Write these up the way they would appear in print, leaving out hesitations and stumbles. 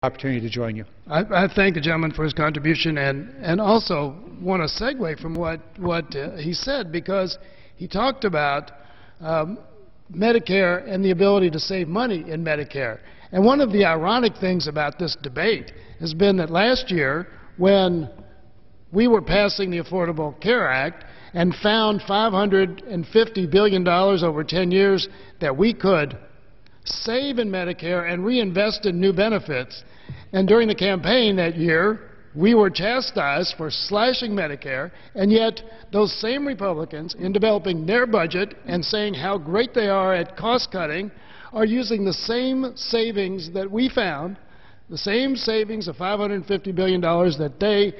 opportunity to join you. I thank the gentleman for his contribution, and also want to segue from what he said, because he talked about Medicare and the ability to save money in Medicare. And one of the ironic things about this debate has been that last year, when we were passing the Affordable Care Act and found $550 billion over 10 years that we could save in Medicare and reinvest in new benefits, and during the campaign that year, we were chastised for slashing Medicare, and yet those same Republicans, in developing their budget and saying how great they are at cost-cutting, are using the same savings that we found, the same savings of $550 billion that they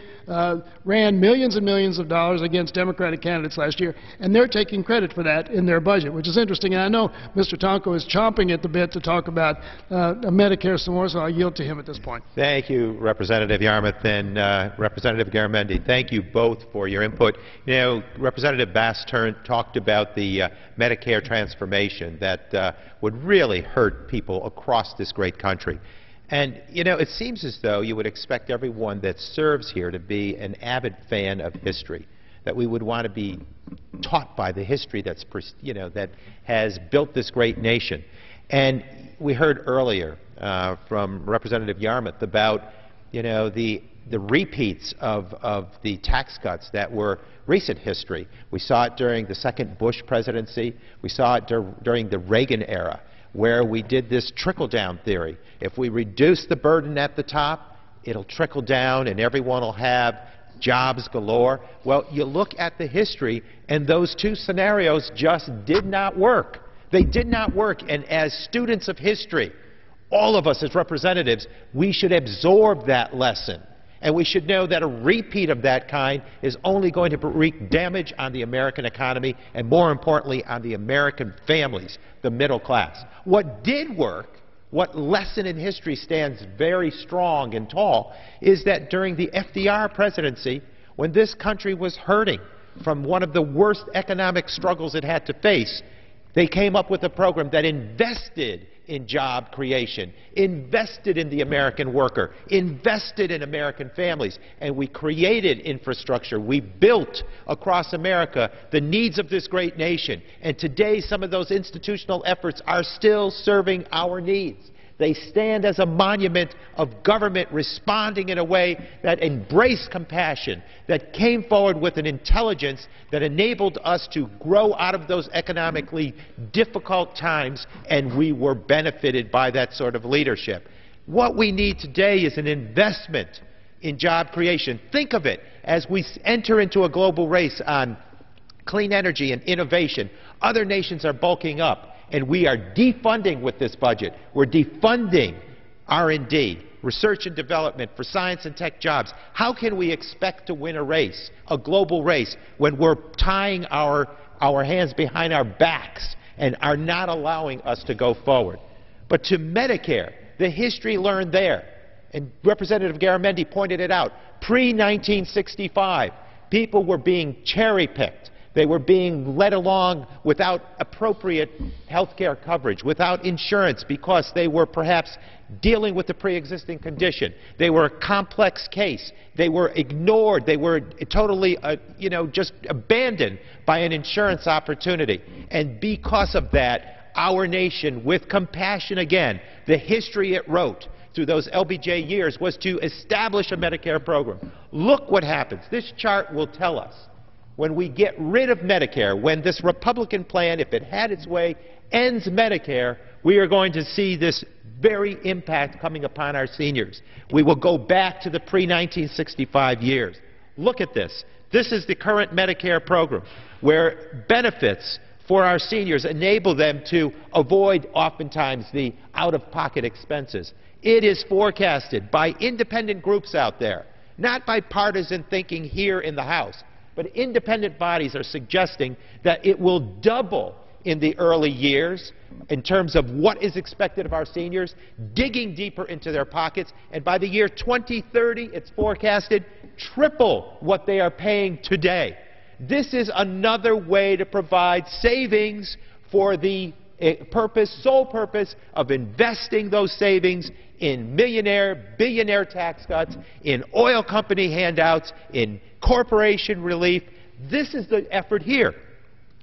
ran millions and millions of dollars against Democratic candidates last year, and they're taking credit for that in their budget, which is interesting. And I know Mr. Tonko is chomping at the bit to talk about Medicare some more, so I'll yield to him at this point. Thank you, Representative Yarmuth and Representative Garamendi. Thank you both for your input. You know, Representative Bass talked about the Medicare transformation that would really hurt people across this great country. And, you know, it seems as though you would expect everyone that serves here to be an avid fan of history, that we would want to be taught by the history that's, you know, that has built this great nation. And we heard earlier from Representative Yarmuth about, you know, the repeats of the tax cuts that were recent history. We saw it during the second Bush presidency. We saw it during the Reagan era, where we did this trickle-down theory. If we reduce the burden at the top, it'll trickle down and everyone will have jobs galore. Well, you look at the history, and those two scenarios just did not work. They did not work, and as students of history, all of us as representatives, we should absorb that lesson. And we should know that a repeat of that kind is only going to wreak damage on the American economy and, more importantly, on the American families, the middle class. What did work, what lesson in history stands very strong and tall, is that during the FDR presidency, when this country was hurting from one of the worst economic struggles it had to face, they came up with a program that invested in job creation, invested in the American worker, invested in American families, and we created infrastructure. We built across America the needs of this great nation, and today some of those institutional efforts are still serving our needs. They stand as a monument of government responding in a way that embraced compassion, that came forward with an intelligence that enabled us to grow out of those economically difficult times, and we were benefited by that sort of leadership. What we need today is an investment in job creation. Think of it as we enter into a global race on clean energy and innovation. Other nations are bulking up, and we are defunding with this budget. We're defunding R&D, research and development for science and tech jobs. How can we expect to win a race, a global race, when we're tying our hands behind our backs and are not allowing us to go forward? But to Medicare, the history learned there, and Representative Garamendi pointed it out, pre-1965, people were being cherry-picked. They were being led along without appropriate health care coverage, without insurance, because they were perhaps dealing with a pre-existing condition. They were a complex case. They were ignored. They were totally, you know, just abandoned by an insurance opportunity. And because of that, our nation, with compassion again, the history it wrote through those LBJ years was to establish a Medicare program. Look what happens. This chart will tell us. When we get rid of Medicare, when this Republican plan, if it had its way, ends Medicare, we are going to see this very impact coming upon our seniors. We will go back to the pre-1965 years. Look at this. This is the current Medicare program, where benefits for our seniors enable them to avoid oftentimes the out-of-pocket expenses. It is forecasted by independent groups out there, not by partisan thinking here in the House, but independent bodies are suggesting that it will double in the early years in terms of what is expected of our seniors, digging deeper into their pockets, and by the year 2030, it's forecasted triple what they are paying today. This is another way to provide savings for the sole purpose of investing those savings in millionaire, billionaire tax cuts, in oil company handouts, in corporation relief. This is the effort here.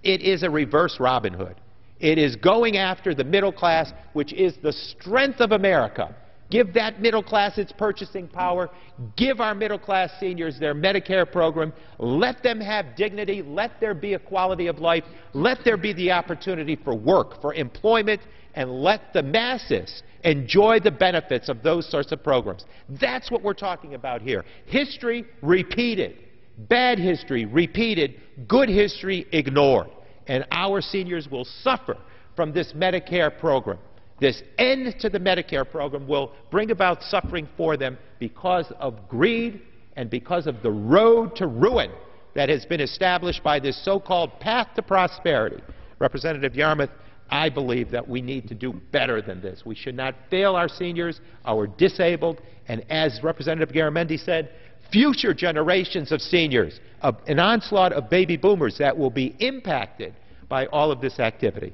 It is a reverse Robin Hood. It is going after the middle class, which is the strength of America. Give that middle class its purchasing power. Give our middle class seniors their Medicare program. Let them have dignity. Let there be a quality of life. Let there be the opportunity for work, for employment, and let the masses enjoy the benefits of those sorts of programs. That's what we're talking about here. History repeated. Bad history repeated. Good history ignored. And our seniors will suffer from this Medicare program. This end to the Medicare program will bring about suffering for them because of greed and because of the road to ruin that has been established by this so-called path to prosperity. Representative Yarmuth, I believe that we need to do better than this. We should not fail our seniors, our disabled, and as Representative Garamendi said, future generations of seniors, an onslaught of baby boomers that will be impacted by all of this activity.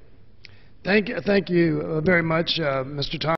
Thank you very much, Mr. Tonko.